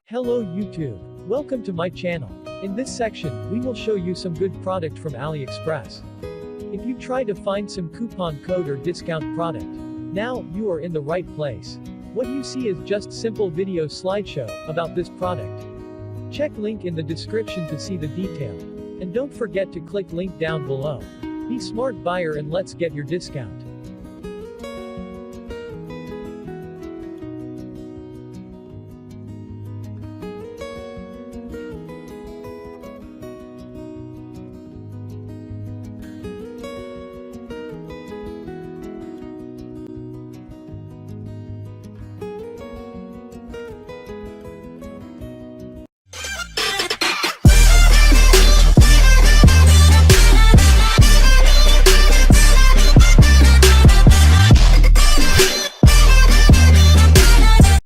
Hello YouTube. Welcome to my channel. In this section, we will show you some good product from AliExpress. If you try to find some coupon code or discount product, now you are in the right place. What you see is just simple video slideshow about this product. Check link in the description to see the detail. And don't forget to click link down below. Be smart buyer and let's get your discount.